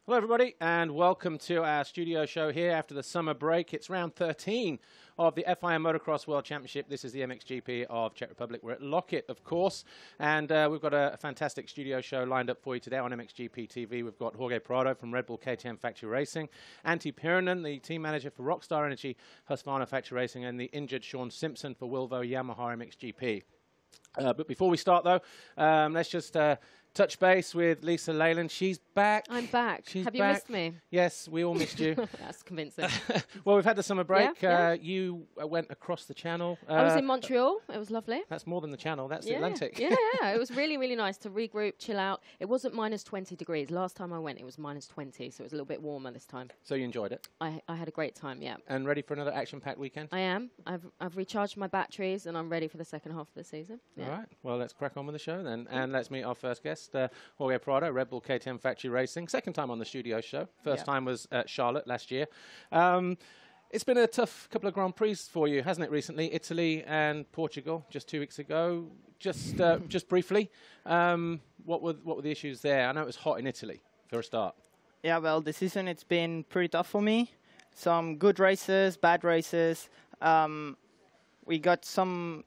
Hello, everybody, and welcome to our studio show here after the summer break. It's round 13 of the FIM Motocross World Championship. This is the MXGP of Czech Republic. We're at Locket, of course, and we've got a fantastic studio show lined up for you today on MXGP TV. We've got Gautier Paulin from Red Bull KTM Factory Racing, Antti Pyörinen, the team manager for Rockstar Energy Husqvarna Factory Racing, and the injured Shaun Simpson for Wilvo Yamaha MXGP. But before we start, though, let's just touch base with Lisa Leyland. She's back. I'm back. Have you missed me? Yes, we all missed you. That's convincing. Well, we've had the summer break. Yeah. You went across the channel. I was in Montreal. It was lovely. That's more than the channel. That's the Atlantic. Yeah, it was really, really nice to regroup, chill out. It wasn't minus 20 degrees. Last time I went, it was minus 20, so it was a little bit warmer this time. So you enjoyed it? I had a great time, yeah. And ready for another action-packed weekend? I am. I've recharged my batteries, and I'm ready for the second half of the season. Yeah. All right. Well, let's crack on with the show then. And let's meet our first guest, Gautier Paulin, Red Bull KTM Factory Racing. Second time on the studio show. First time was at Charlotte last year. It's been a tough couple of Grand Prix for you, hasn't it, recently? Italy and Portugal just 2 weeks ago. Just briefly, what were the issues there? I know it was hot in Italy for a start. Yeah, well, the season, it's been pretty tough for me. Some good races, bad races. We got some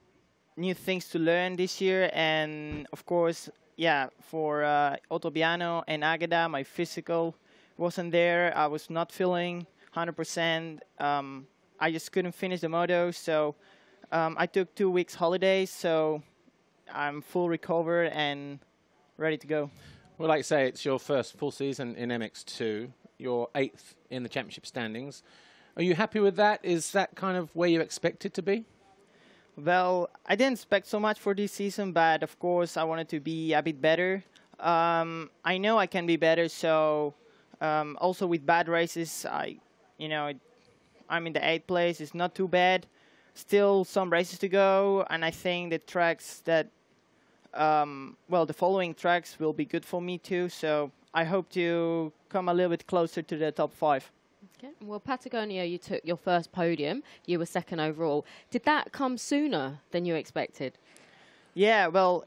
new things to learn this year, and of course, yeah, for Ottobiano and Agada, my physical wasn't there. I was not feeling 100%. I just couldn't finish the moto, so I took 2 weeks holidays, so I'm full recovered and ready to go. Well, like I say, it's your first full season in MX2. You're 8th in the championship standings. Are you happy with that? Is that kind of where you expect it to be? Well, I didn't expect so much for this season, but of course I wanted to be a bit better. I know I can be better, so also with bad races, I'm in the 8th place. It's not too bad. Still some races to go, and I think the tracks that, the following tracks will be good for me too. So I hope to come a little bit closer to the top 5. Okay. Well, Patagonia, you took your first podium. You were 2nd overall. Did that come sooner than you expected? Yeah, well,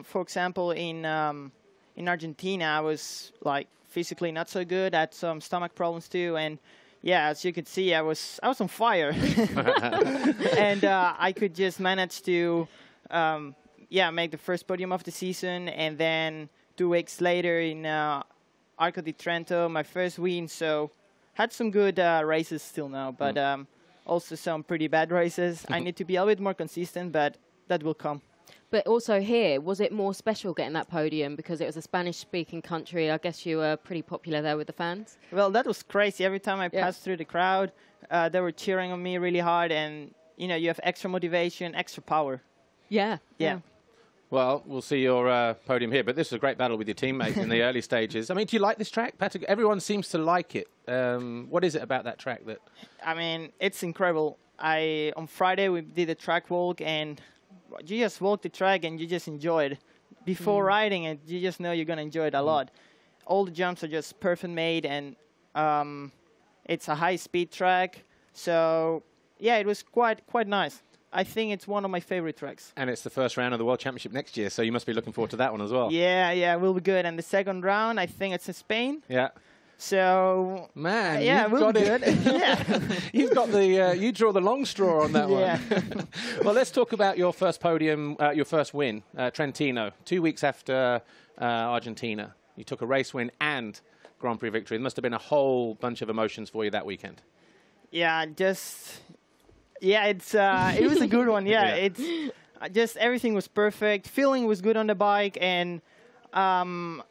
for example, in Argentina, I was like physically not so good. I had some stomach problems too, and yeah, as you could see, I was on fire, and I could just manage to make the first podium of the season, and then 2 weeks later in Arco di Trento, my first win. So had some good races still now, but also some pretty bad races. I need to be a little bit more consistent, but that will come. But also here, was it more special getting that podium because it was a Spanish-speaking country? I guess you were pretty popular there with the fans. Well, that was crazy. Every time I passed through the crowd, they were cheering on me really hard, and you have extra motivation, extra power. Yeah. Well, we'll see your podium here, but this was a great battle with your teammates in the early stages. I mean, do you like this track? Everyone seems to like it. What is it about that track that... I mean, it's incredible. On Friday, we did a track walk, and you just walk the track and you just enjoy it. Before riding it, you just know you're going to enjoy it a lot. All the jumps are just perfect made, and it's a high-speed track. So, yeah, it was quite nice. I think it's one of my favorite tracks. And it's the first round of the World Championship next year, so you must be looking forward to that one as well. Yeah, it will be good. And the second round, I think it's in Spain. Yeah. So, man, yeah, you've got it. Yeah. You've got the, you draw the long straw on that one. Well, let's talk about your first podium, your first win, Trentino, 2 weeks after Argentina. You took a race win and Grand Prix victory. There must have been a whole bunch of emotions for you that weekend. Yeah, it was a good one. Yeah, it's just everything was perfect. Feeling was good on the bike, and I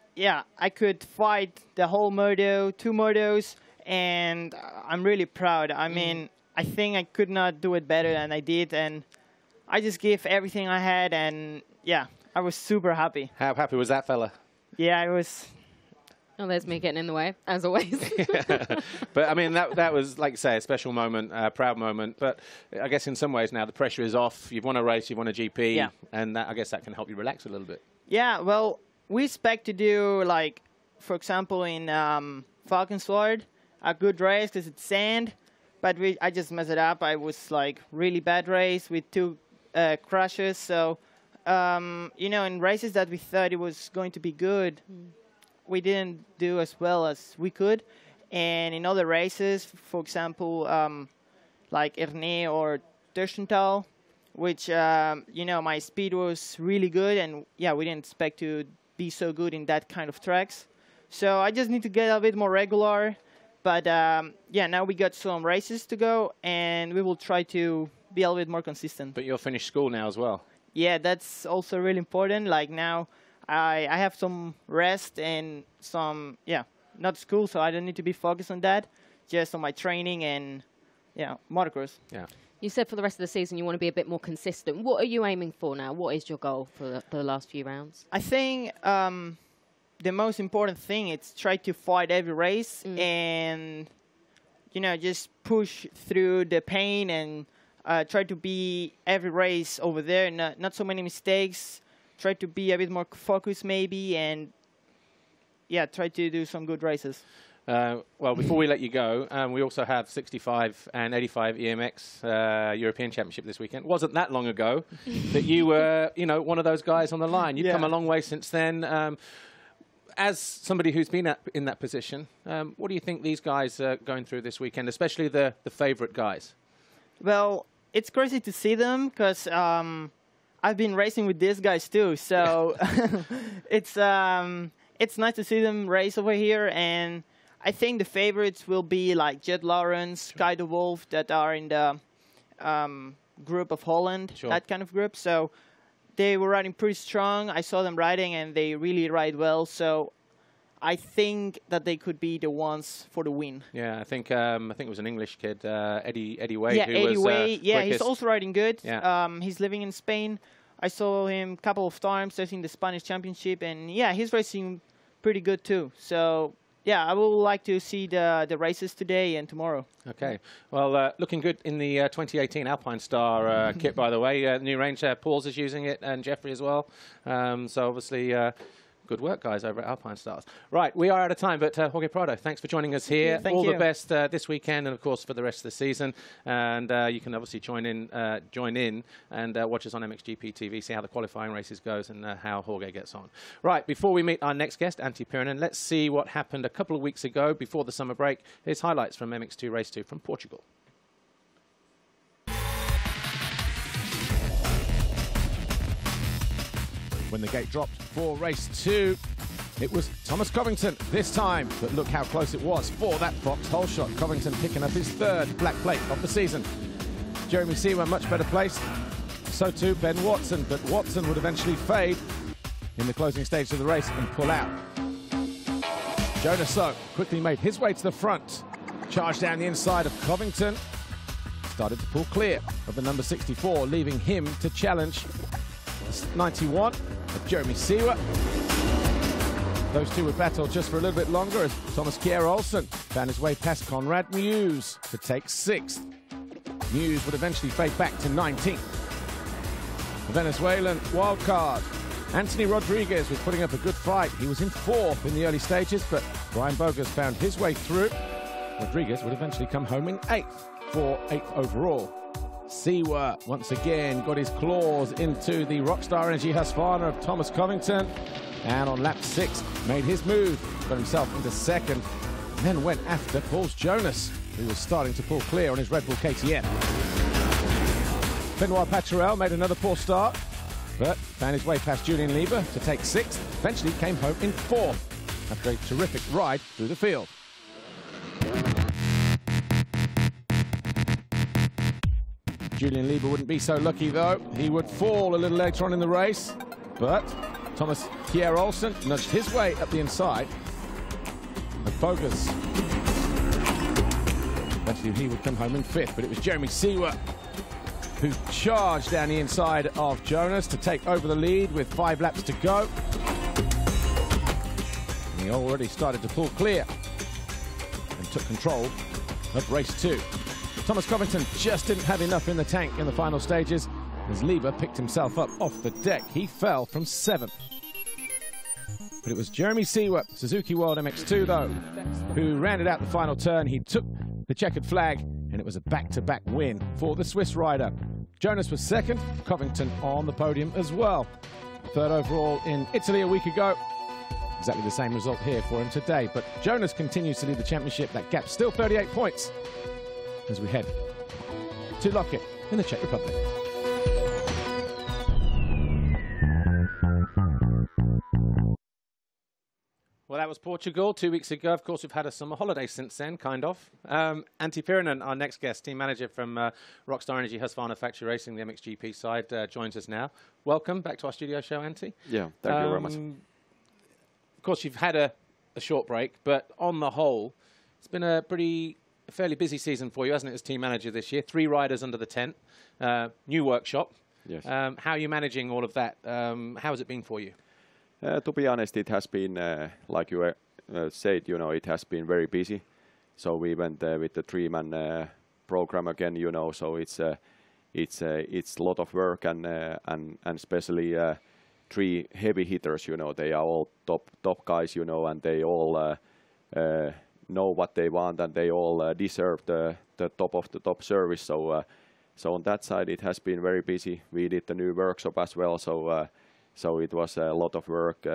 could fight the whole moto, 2 motos, and I'm really proud. I mean, I think I could not do it better than I did, and I just gave everything I had, and yeah, I was super happy. How happy was that fella? Yeah, I was. Oh, there's me getting in the way, as always. But, I mean, that was, like you say, a special moment, a proud moment. But I guess in some ways now the pressure is off. You've won a race, you've won a GP, and I guess that can help you relax a little bit. Yeah, well, we expect to do, like, for example, in Falkensward, a good race because it's sand. But I just messed it up. I was, like, really bad race with 2 crashes. So, in races that we thought it was going to be good, we didn't do as well as we could. And in other races, for example, like Ernée or Terschental, which, you know, my speed was really good. And, yeah, we didn't expect to be so good in that kind of tracks. So I just need to get a bit more regular. But, yeah, now we got some races to go, and we will try to be a little bit more consistent. But you'll finish school now as well. Yeah, that's also really important. Like now, I have some rest and some, yeah, not school, so I don't need to be focused on that, just on my training and, yeah, motocross. Yeah. You said for the rest of the season you want to be a bit more consistent. What are you aiming for now? What is your goal for the last few rounds? I think the most important thing is try to fight every race and, you know, just push through the pain and try to be every race over there, not so many mistakes. Try to be a bit more focused maybe, and yeah, try to do some good races. Well, before we let you go, we also have 65 and 85 EMX European Championship this weekend. It wasn't that long ago that you were, you know, one of those guys on the line. You've come a long way since then. As somebody who's been in that position, what do you think these guys are going through this weekend, especially the favourite guys? Well, it's crazy to see them because I've been racing with these guys too. So it's nice to see them race over here. And I think the favorites will be like Jet Lawrence, Kai de Wolf, that are in the group of Holland, that kind of group. So they were riding pretty strong. I saw them riding, and they really ride well. So I think that they could be the ones for the win. Yeah, I think it was an English kid, Eddie Wade. Yeah, who Eddie was, Wade. Yeah, quickest. he's also riding good. Yeah. He's living in Spain. I saw him a couple of times racing the Spanish Championship, and yeah, he's racing pretty good too. So yeah, I would like to see the races today and tomorrow. Okay. Well, looking good in the 2018 Alpine Star kit, by the way. New range, Paul's is using it, and Jeffrey as well. So obviously, good work, guys, over at Alpine Stars. Right, we are out of time, but Jorge Prado, thanks for joining us here. Thank All you. the best this weekend and, of course, for the rest of the season. And you can obviously join in and watch us on MXGP TV, see how the qualifying races goes and how Jorge gets on. Right, before we meet our next guest, Antti Pyränen, let's see what happened a couple of weeks ago before the summer break. Here's highlights from MX2 Race 2 from Portugal. When the gate dropped for race 2, it was Thomas Covington this time, but look how close it was for that box hole shot. Covington picking up his 3rd black plate of the season. Jeremy Seewer much better placed, so too Ben Watson, but Watson would eventually fade in the closing stage of the race and pull out. Jonas So quickly made his way to the front, charged down the inside of Covington, started to pull clear of the number 64, leaving him to challenge 91 of Jeremy Seewer. Those two would battle just for a little bit longer as Thomas Kjær Olsen found his way past Conrad Muse to take 6th. Muse would eventually fade back to 19th. The Venezuelan wildcard, Anthony Rodriguez, was putting up a good fight. He was in 4th in the early stages, but Brian Bogus found his way through. Rodriguez would eventually come home in 8th for 8th overall. Seewer once again got his claws into the Rockstar Energy Husqvarna of Thomas Covington, and on lap 6 made his move, got himself into 2nd, and then went after Paul's Jonas, who was starting to pull clear on his Red Bull KTM. Benoit Paturel made another poor start, but found his way past Julian Lieber to take 6th, eventually came home in 4th after a terrific ride through the field. Julian Lieber wouldn't be so lucky though. He would fall a little later on in the race, but Thomas Kjær Olsen nudged his way up the inside. And Bogus, eventually he would come home in 5th, but it was Jeremy Seewer who charged down the inside of Jonas to take over the lead with 5 laps to go. And he already started to pull clear and took control of race 2. Thomas Covington just didn't have enough in the tank in the final stages as Lieber picked himself up off the deck. He fell from 7th. But it was Jeremy Seewer, Suzuki World MX2 though, who rounded out the final turn. He took the checkered flag, and it was a back-to-back win for the Swiss rider. Jonas was 2nd, Covington on the podium as well. 3rd overall in Italy a week ago. Exactly the same result here for him today. But Jonas continues to lead the championship. That gap's still 38 points as we head to Lockett in the Czech Republic. Well, that was Portugal 2 weeks ago. Of course, we've had a summer holiday since then, kind of. Antti Pirinen, our next guest, team manager from Rockstar Energy Husqvarna Factory Racing, the MXGP side, joins us now. Welcome back to our studio show, Antti. Yeah, thank you very much. Of course, you've had a short break, but on the whole, it's been a fairly busy season for you, hasn't it, as team manager this year? 3 riders under the tent, new workshop. Yes. How are you managing all of that? How has it been for you? To be honest, it has been, like you said, you know, it has been very busy. So we went with the 3-man program again, you know. So it's a lot of work, and especially 3 heavy hitters, you know. They are all top guys, you know, and they all know what they want, and they all deserve the top of the top service. So on that side, it has been very busy. We did the new workshop as well. So it was a lot of work.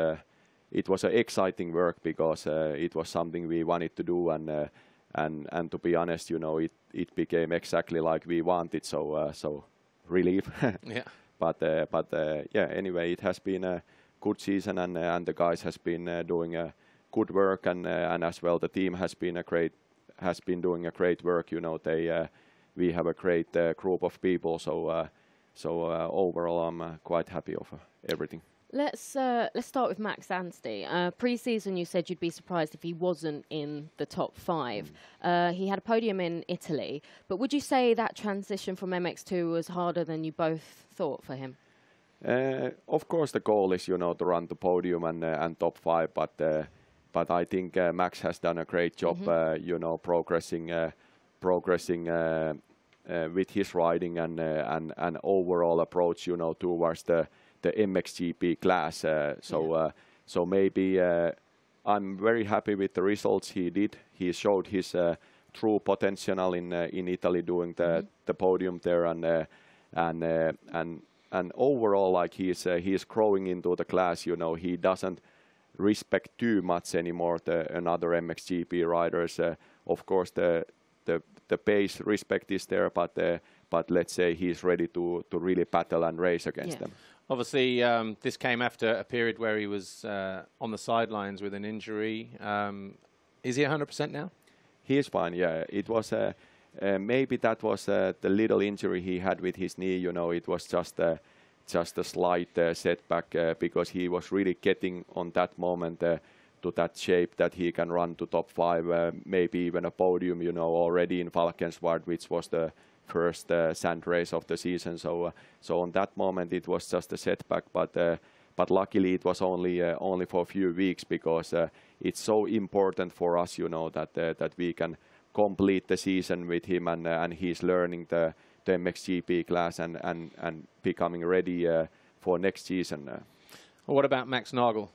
It was exciting work because it was something we wanted to do, and to be honest, you know, it became exactly like we wanted. So relief. Yeah. But yeah. Anyway, it has been a good season, and the guys has been doing good work, and as well the team has been doing a great work. You know, we have a great group of people. So overall, I'm quite happy of everything. Let's start with Max Anstey. Pre-season, you said you'd be surprised if he wasn't in the top 5. He had a podium in Italy, but would you say that transition from MX2 was harder than you both thought for him? Of course, the goal is, you know, to run the podium and top 5, but I think Max has done a great job, you know, progressing with his riding and overall approach, you know, towards the MXGP class. So maybe I'm very happy with the results he did. He showed his true potential in Italy, doing the podium there, and overall, like he's growing into the class. You know, he doesn't respect too much anymore the another MXGP riders. Of course, the pace respect is there, but let's say he's ready to really battle and race against them. Obviously, this came after a period where he was on the sidelines with an injury. Is he 100% now? He is fine, yeah. It was maybe that was the little injury he had with his knee. You know, it was just a slight setback because he was really getting on that moment to that shape that he can run to top 5, maybe even a podium, you know, already in Falkensward, which was the first sand race of the season. So on that moment it was just a setback, but luckily it was only for a few weeks, because it's so important for us, you know, that we can complete the season with him, and he's learning the MXGP class and becoming ready for next season. Well, what about Max Naugle?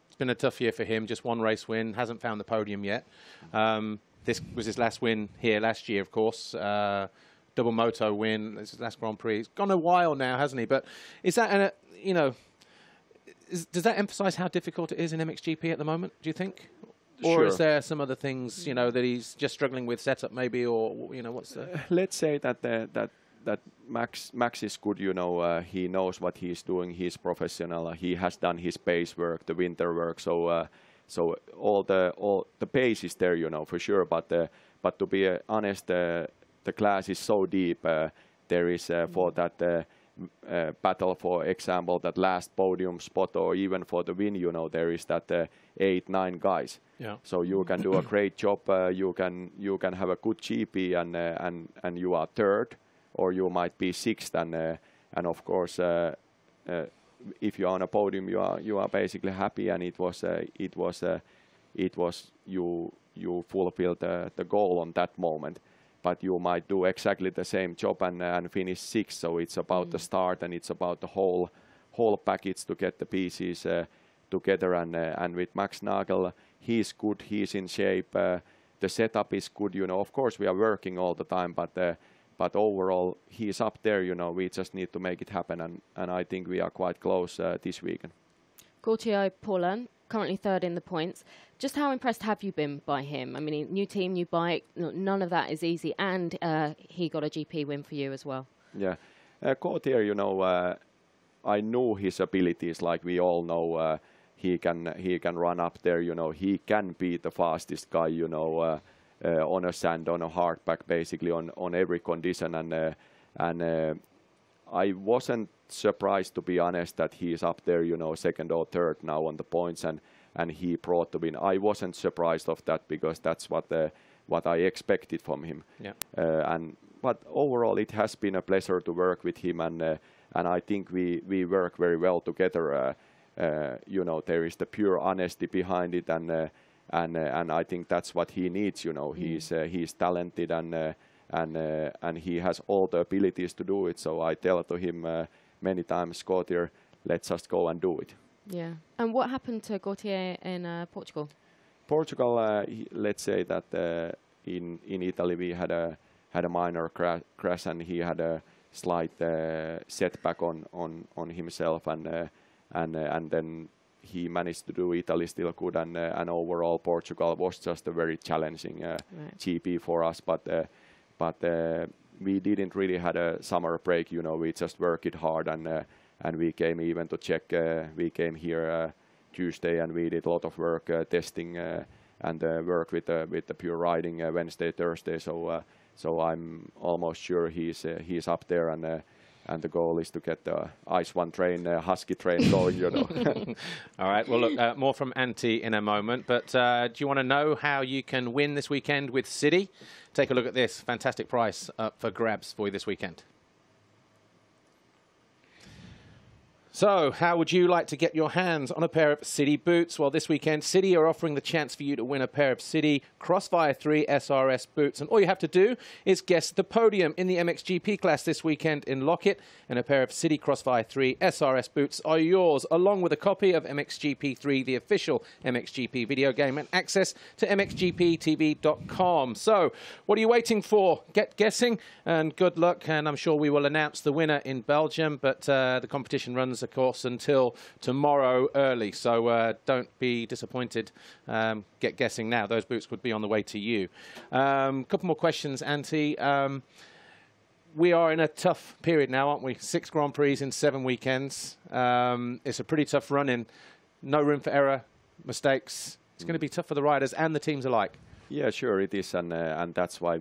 It's been a tough year for him, just 1 race win, hasn't found the podium yet. This was his last win here last year, of course. Double moto win, this is his last Grand Prix. It's gone a while now, hasn't he? But is that, you know, does that emphasise how difficult it is in MXGP at the moment, do you think? Or Sure. is there some other things, you know, that he's just struggling with setup maybe, or, you know, what's the... Let's say that Max is good, you know, he knows what he's doing, he's professional, he has done his base work, the winter work, so all the base is there, you know, for sure, but to be honest, the class is so deep, there is for that battle, for example, that last podium spot, or even for the win, you know, there is that 8-9 guys. Yeah. So you can do a great job, you can have a good GP, and you are 3rd, or you might be 6th, and of course if you are on a podium, you are basically happy, and it was you fulfilled the goal on that moment. But you might do exactly the same job and finish 6th. So it's about the start, and it's about the whole package to get the pieces together. And with Max Naugle, he's good, he's in shape. The setup is good, you know. Of course, we are working all the time, but overall, he's up there, you know. We just need to make it happen, and I think we are quite close this weekend. Gautier Paulin, currently third in the points. Just how impressed have you been by him? I mean, new team, new bike, none of that is easy, and he got a GP win for you as well. Yeah, Gautier, you know, I know his abilities. Like we all know, he can run up there. You know, he can be the fastest guy. You know, on a sand, on a hardback, basically on every condition. And I wasn't surprised, to be honest, that he's up there. You know, second or third now on the points, and he brought the win. I wasn't surprised of that because that's what I expected from him. Yeah. But overall, it has been a pleasure to work with him, and I think we work very well together. You know, there is the pure honesty behind it, and I think that's what he needs. You know, he's talented, and he has all the abilities to do it. So I tell to him many times, Gautier, let's just go and do it. Yeah. And what happened to Gautier in Portugal? Portugal, let's say that in Italy we had a minor crash, and he had a slight setback on himself, and then he managed to do Italy still good, and overall Portugal was just a very challenging GP for us, but we didn't really had a summer break. You know, we just worked it hard, and we came even to Czech. We came here Tuesday, and we did a lot of work testing and work with the pure riding Wednesday, Thursday. So I'm almost sure he's up there, and the goal is to get the Ice One train, Husky train going. You know. All right. Well, look, more from Antti in a moment. But do you want to know how you can win this weekend with City? Take a look at this fantastic price up for grabs for you this weekend. So, how would you like to get your hands on a pair of City boots? Well, this weekend, City are offering the chance for you to win a pair of City Crossfire 3 SRS boots. And all you have to do is guess the podium in the MXGP class this weekend in Lockett. And a pair of City Crossfire 3 SRS boots are yours, along with a copy of MXGP 3, the official MXGP video game, and access to MXGPTV.com. So, what are you waiting for? Get guessing, and good luck. And I'm sure we will announce the winner in Belgium, but the competition runs, of course, until tomorrow early, so don't be disappointed. Get guessing now. Those boots would be on the way to you. Couple more questions, Antti. We are in a tough period now, aren't we? 6 Grand Prix in 7 weekends. It's a pretty tough run-in. No room for error, mistakes. It's going to be tough for the riders and the teams alike. Yeah, sure it is, and that's why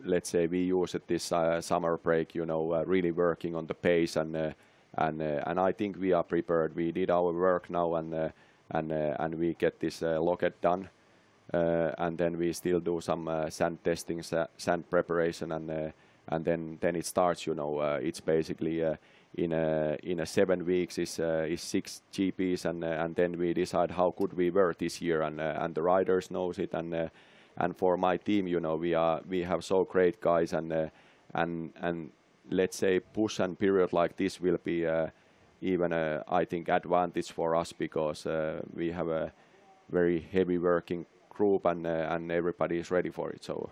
let's say we use it this summer break. You know, really working on the pace, and I think we are prepared. We did our work now, and we get this Lockett done, and then we still do some sand testing, sand preparation, and then it starts. You know, it's basically in a 7 weeks is 6 GPs, and then we decide how good we were this year, and the riders knows it, and for my team, you know, we have so great guys, and let's say push and period like this will be even I think advantage for us, because we have a very heavy working group, and everybody is ready for it. So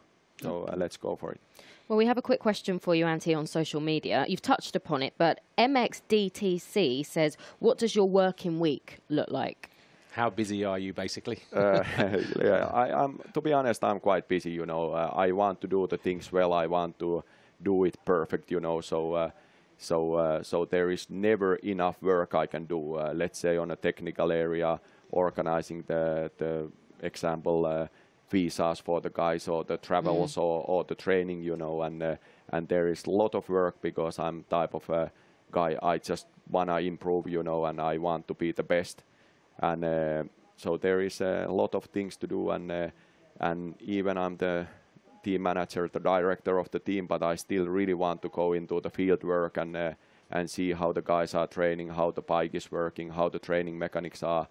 let's go for it. Well, we have a quick question for you, Antti, on social media. You've touched upon it, but MXDTC says, what does your working week look like? How busy are you, basically? Yeah, to be honest, I'm quite busy. You know, I want to do the things well. I want to do it perfect. You know, so there is never enough work I can do. Let's say on a technical area, organizing the example visas for the guys, or the travels, or the training. You know, and there is a lot of work, because I'm type of a guy. I just wanna improve. You know, and I want to be the best. And so there is a lot of things to do, and even I'm the team manager, the director of the team, but I still really want to go into the field work and see how the guys are training, how the bike is working, how the training mechanics are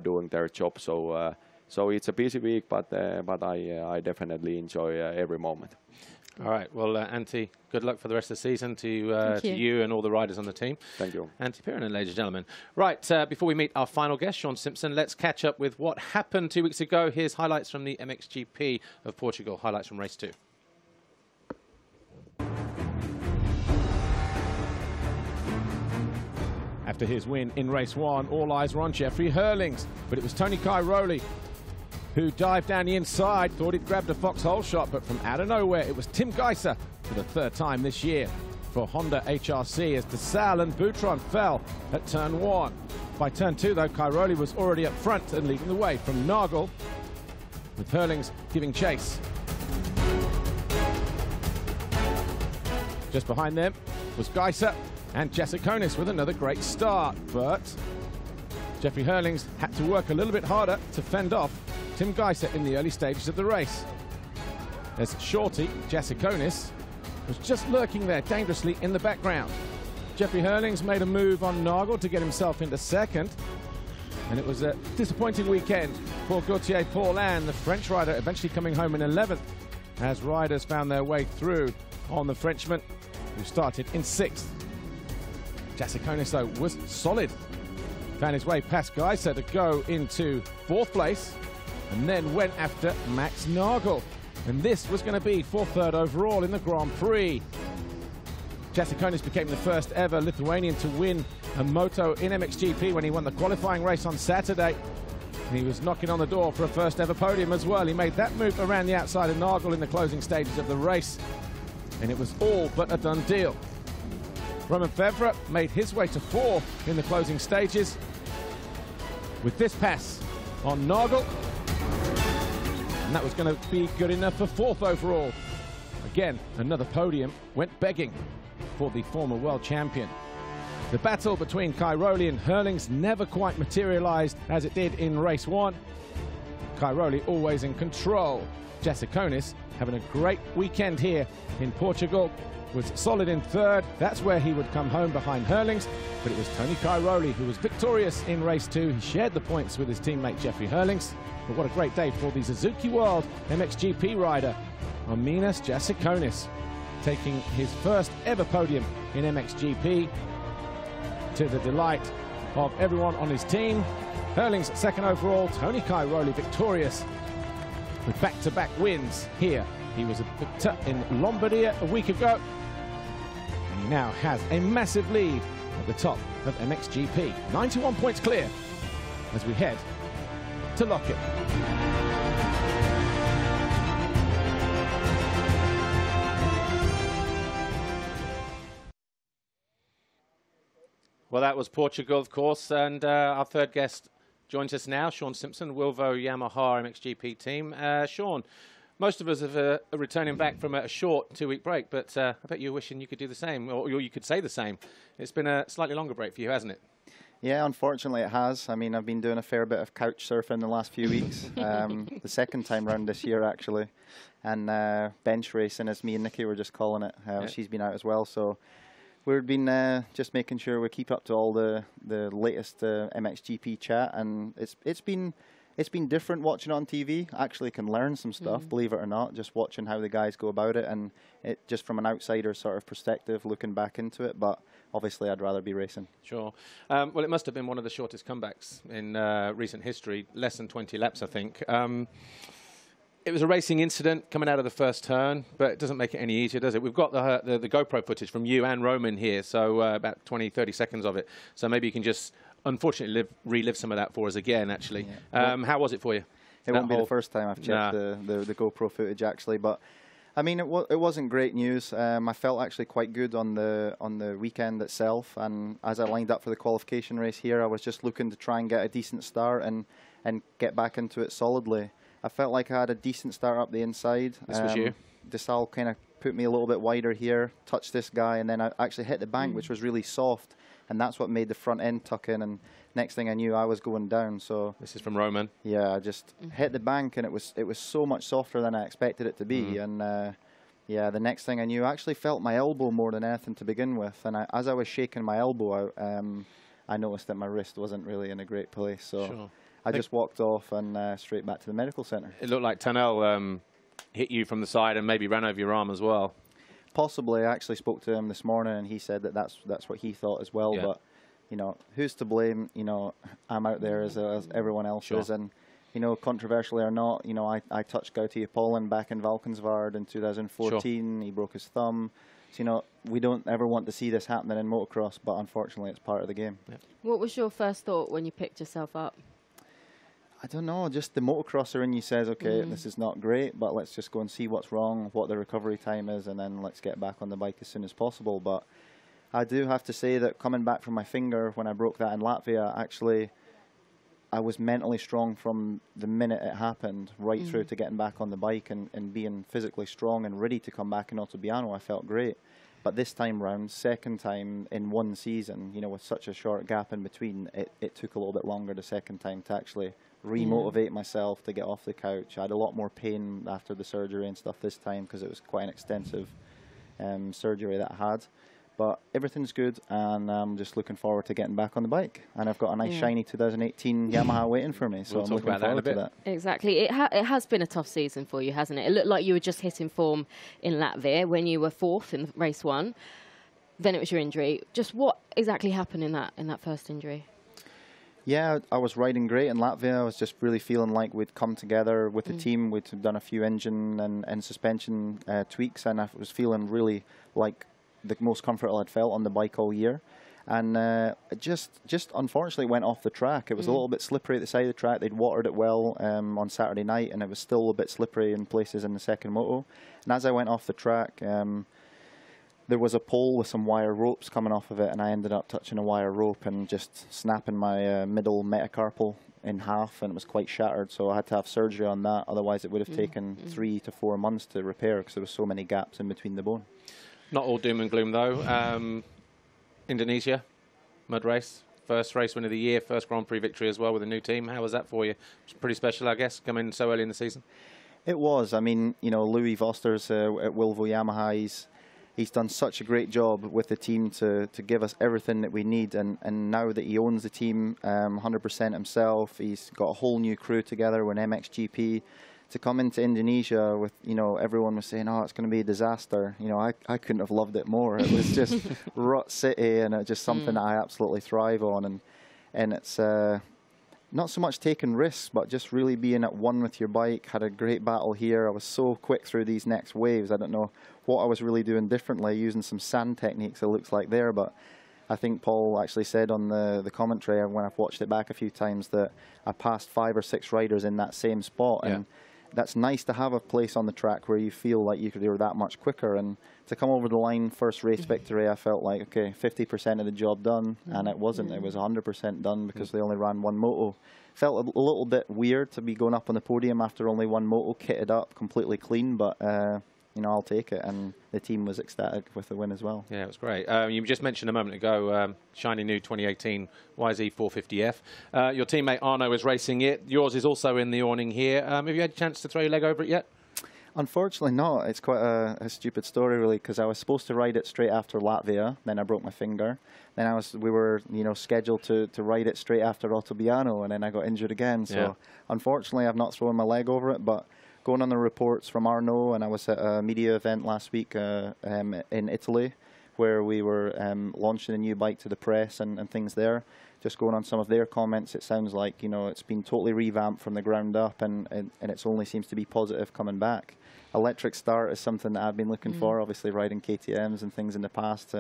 doing their job. So it's a busy week, but I definitely enjoy every moment. All right. Well, Antti, good luck for the rest of the season to you and all the riders on the team. Thank you. Antti Pyränen, ladies and gentlemen. Right, before we meet our final guest, Shaun Simpson, let's catch up with what happened 2 weeks ago. Here's highlights from the MXGP of Portugal, highlights from race 2. After his win in race 1, all eyes were on Jeffrey Hurlings, but it was Tony Cairoli who dived down the inside, thought he'd grabbed a foxhole shot, but from out of nowhere, it was Tim Geiser for the 3rd time this year for Honda HRC as DeSalle and Boutron fell at turn 1. By turn 2, though, Cairoli was already up front and leading the way from Naugle, with Hurlings giving chase. Just behind them was Geiser and Jessiconis with another great start, but Jeffrey Hurlings had to work a little bit harder to fend off Tim Geiser in the early stages of the race. As Shorty, Jessiconis, was just lurking there dangerously in the background. Jeffrey Hurlings made a move on Naugle to get himself into 2nd, and it was a disappointing weekend for Gautier Paulin, the French rider, eventually coming home in 11th as riders found their way through on the Frenchman, who started in 6th. Jessiconis, though, was solid. Found his way past Geiser to go into 4th place, and then went after Max Naugle. And this was going to be for 3rd overall in the Grand Prix. Jessiconis became the first ever Lithuanian to win a moto in MXGP when he won the qualifying race on Saturday. And he was knocking on the door for a first ever podium as well. He made that move around the outside of Naugle in the closing stages of the race, and it was all but a done deal. Roman Fevre made his way to 4 in the closing stages with this pass on Naugle, and that was going to be good enough for 4th overall. Again, another podium went begging for the former world champion. The battle between Cairoli and Hurlings never quite materialized as it did in race 1. Cairoli always in control. Jessiconis having a great weekend here in Portugal, was solid in 3rd. That's where he would come home behind Hurlings, but it was Tony Cairoli who was victorious in race 2. He shared the points with his teammate Jeffrey Hurlings, but what a great day for the Suzuki World MXGP rider Arminas Jessiconis, taking his first ever podium in MXGP to the delight of everyone on his team. Hurlings 2nd overall, Tony Cairoli victorious with back-to-back wins here. He was a victor in Lombardia a week ago, and he now has a massive lead at the top of MXGP. 91 points clear as we head to Lockett. Well, that was Portugal, of course, and our 3rd guest joins us now, Shaun Simpson, Wilvo Yamaha MXGP team. Shaun, most of us are returning back from a short 2-week break, but I bet you're wishing you could do the same, or you could say the same. It's been a slightly longer break for you, hasn't it? Yeah, unfortunately it has. I mean, I've been doing a fair bit of couch surfing the last few weeks. The 2nd time round this year, actually. And bench racing, as me and Nikki were just calling it. Yeah. She's been out as well, so we've been just making sure we keep up to all the latest MXGP chat, and it's been different watching it on TV. Actually can learn some stuff, believe it or not, just watching how the guys go about it, and it just from an outsider sort of perspective, looking back into it. But obviously I'd rather be racing. Sure. Well, it must have been one of the shortest comebacks in recent history, less than 20 laps, I think. It was a racing incident coming out of the first turn, but it doesn't make it any easier, does it? We've got the GoPro footage from you and Roman here, so about 20, 30 seconds of it. So maybe you can just, unfortunately, relive some of that for us again, actually. Yeah. How was it for you? It won't be the first time I've checked the GoPro footage, actually, but I mean, it wasn't great news. I felt actually quite good on the weekend itself, and as I lined up for the qualification race here, I was just looking to try and get a decent start and get back into it solidly. I felt like I had a decent start up the inside. This was you. DeSalle kind of put me a little bit wider here, touched this guy, and then I actually hit the bank, which was really soft, and that's what made the front end tuck in, and next thing I knew, I was going down. So this is from Roman. Yeah, I just hit the bank, and it was so much softer than I expected it to be, and yeah, the next thing I knew, I actually felt my elbow more than anything to begin with, and as I was shaking my elbow out, I noticed that my wrist wasn't really in a great place, so Sure. I just walked off and straight back to the medical center. It looked like Tanel hit you from the side and maybe ran over your arm as well. Possibly. I actually spoke to him this morning, and he said that that's what he thought as well. Yeah. But you know, who's to blame? You know, I'm out there as everyone else Sure. is, and you know, controversially or not, you know, I touched Gautier Paulin back in Valkenswaard in 2014. Sure. He broke his thumb. So, you know, we don't ever want to see this happening in motocross, but unfortunately it's part of the game. Yeah. What was your first thought when you picked yourself up? I don't know, just the motocrosser in you says, okay, this is not great, but let's just go and see what's wrong, what the recovery time is, and then let's get back on the bike as soon as possible. But I do have to say that coming back from my finger when I broke that in Latvia, actually, I was mentally strong from the minute it happened, right through to getting back on the bike and being physically strong and ready to come back in Altobiano. I felt great. But this time round, second time in one season, you know, with such a short gap in between, it took a little bit longer the second time to actually remotivate myself to get off the couch. I had a lot more pain after the surgery and stuff this time because it was quite an extensive surgery that I had. But everything's good, and I'm just looking forward to getting back on the bike. And I've got a nice shiny 2018 Yamaha waiting for me, so I'm looking forward to that. Exactly. It has been a tough season for you, hasn't it? It looked like you were just hitting form in Latvia when you were 4th in race 1. Then it was your injury. Just what exactly happened in that first injury? Yeah, I was riding great in Latvia. I was just really feeling like we'd come together with the team. We'd done a few engine and suspension tweaks, and I was feeling really like the most comfortable I'd felt on the bike all year. And it just unfortunately went off the track. It was a little bit slippery at the side of the track. They'd watered it well on Saturday night, and it was still a bit slippery in places in the second moto. And as I went off the track, there was a pole with some wire ropes coming off of it, and I ended up touching a wire rope and just snapping my middle metacarpal in half, and it was quite shattered. So I had to have surgery on that. Otherwise, it would have taken 3 to 4 months to repair because there was so many gaps in between the bone. Not all doom and gloom, though. Indonesia, mud race, first race win of the year, first Grand Prix victory as well with a new team. How was that for you? It's pretty special, I guess, coming so early in the season. It was. I mean, you know, Louis Voster's at Wilvo Yamaha, he's done such a great job with the team to give us everything that we need. And now that he owns the team 100% himself, he's got a whole new crew together with MXGP. To come into Indonesia with, you know, everyone was saying, oh, it's going to be a disaster. You know, I couldn't have loved it more. It was just rut city, and it's just something that I absolutely thrive on. And it's not so much taking risks, but just really being at one with your bike. Had a great battle here. I was so quick through these next waves. I don't know what I was really doing differently, using some sand techniques, it looks like there, but I think Paul actually said on the commentary when I've watched it back a few times that I passed 5 or 6 riders in that same spot. Yeah. And that's nice to have a place on the track where you feel like you're that much quicker. And to come over the line, first race victory, I felt like, okay, 50% of the job done. And it wasn't. It was 100% done because they only ran one moto. Felt a little bit weird to be going up on the podium after only one moto, kitted up, completely clean. But, you know, I'll take it. And the team was ecstatic with the win as well. Yeah, it was great. You just mentioned a moment ago, shiny new 2018 YZ450F. Your teammate Arno is racing it. Yours is also in the awning here. Have you had a chance to throw your leg over it yet? Unfortunately not. It's quite a stupid story, really, because I was supposed to ride it straight after Latvia. Then I broke my finger. Then we were, you know, scheduled to ride it straight after Altobiano, and then I got injured again. So unfortunately, I've not thrown my leg over it, but going on the reports from Arno, and I was at a media event last week in Italy where we were launching a new bike to the press and things there. Just going on some of their comments, it sounds like, you know, it's been totally revamped from the ground up, and it only seems to be positive coming back. Electric start is something that I've been looking for, obviously riding KTMs and things in the past.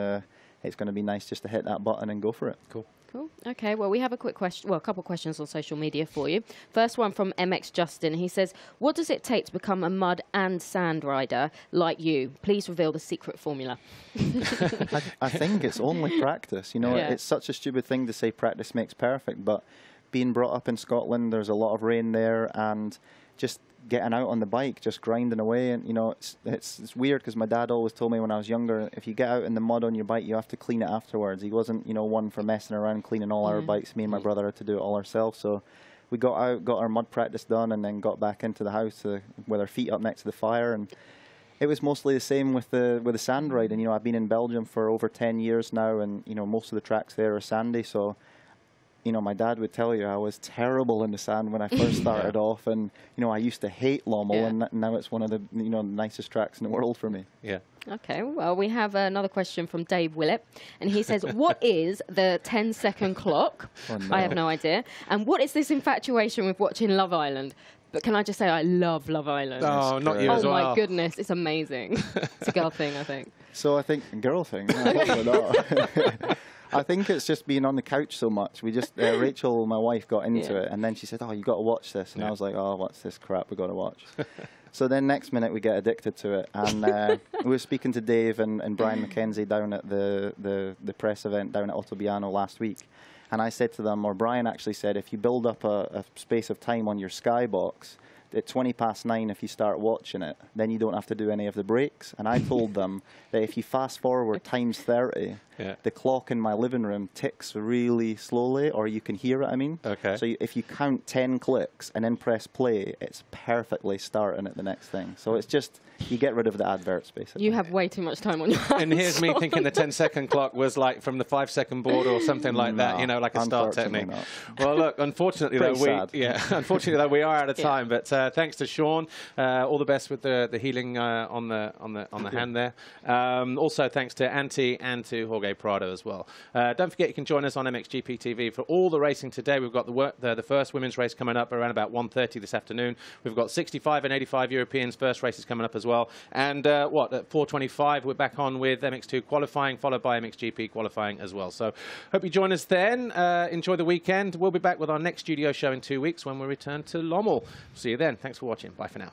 It's going to be nice just to hit that button and go for it. Cool. Cool. Okay, well, we have a quick question, well, a couple of questions on social media for you. First one from MX Justin. He says, what does it take to become a mud and sand rider like you? Please reveal the secret formula. I think it's only practice. You know, it's such a stupid thing to say practice makes perfect, but being brought up in Scotland, there's a lot of rain there, and just getting out on the bike, just grinding away. And, you know, it's weird because my dad always told me when I was younger, if you get out in the mud on your bike, you have to clean it afterwards. He wasn't, you know, one for messing around cleaning all our bikes. Me and my brother had to do it all ourselves. So we got out, got our mud practice done, and then got back into the house with our feet up next to the fire. And it was mostly the same with the sand riding. You know, I've been in Belgium for over 10 years now, and, you know, most of the tracks there are sandy. So, you know, my dad would tell you I was terrible in the sand when I first started off, and, you know, I used to hate Lommel, and now it's one of the, you know, nicest tracks in the world for me. Yeah. Okay, well, we have another question from Dave Willett, and he says, what is the 10-second clock? Oh, no. I have no idea. And what is this infatuation with watching Love Island? But can I just say, I love Love Island. Oh, not you as well. Oh my goodness, it's amazing. It's a girl thing, I think. So I think girl thing. No, hopefully not. I think it's just being on the couch so much. We just Rachel, my wife, got into it, and then she said, "Oh, you got to watch this," and I was like, "Oh, what's this crap we got to watch?" So then next minute we get addicted to it, and we were speaking to Dave and Brian McKenzie down at the press event down at Ottobiano last week, and I said to them, or Brian actually said, if you build up a space of time on your Skybox, at 9:20, if you start watching it, then you don't have to do any of the breaks. And I told them that if you fast forward times 30, the clock in my living room ticks really slowly, or you can hear it, I mean. Okay. So if you count 10 clicks and then press play, it's perfectly starting at the next thing. So it's just, you get rid of the adverts, basically. You have way too much time on your hands. And here's me thinking the 10-second clock was like from the 5-second board or something like that, you know, like a start technique. Not. Well, look, unfortunately though we're out of time. But thanks to Shaun, all the best with the healing on the hand there. Also, thanks to Antti and to Jorge Prada as well. Don't forget, you can join us on MXGP TV for all the racing today. We've got the first women's race coming up around about 1:30 this afternoon. We've got 65 and 85 Europeans first races coming up as well. And at 4:25 we're back on with MX2 qualifying, followed by MXGP qualifying as well. So hope you join us then. Enjoy the weekend. We'll be back with our next studio show in 2 weeks when we return to Lommel. See you then. Thanks for watching. Bye for now.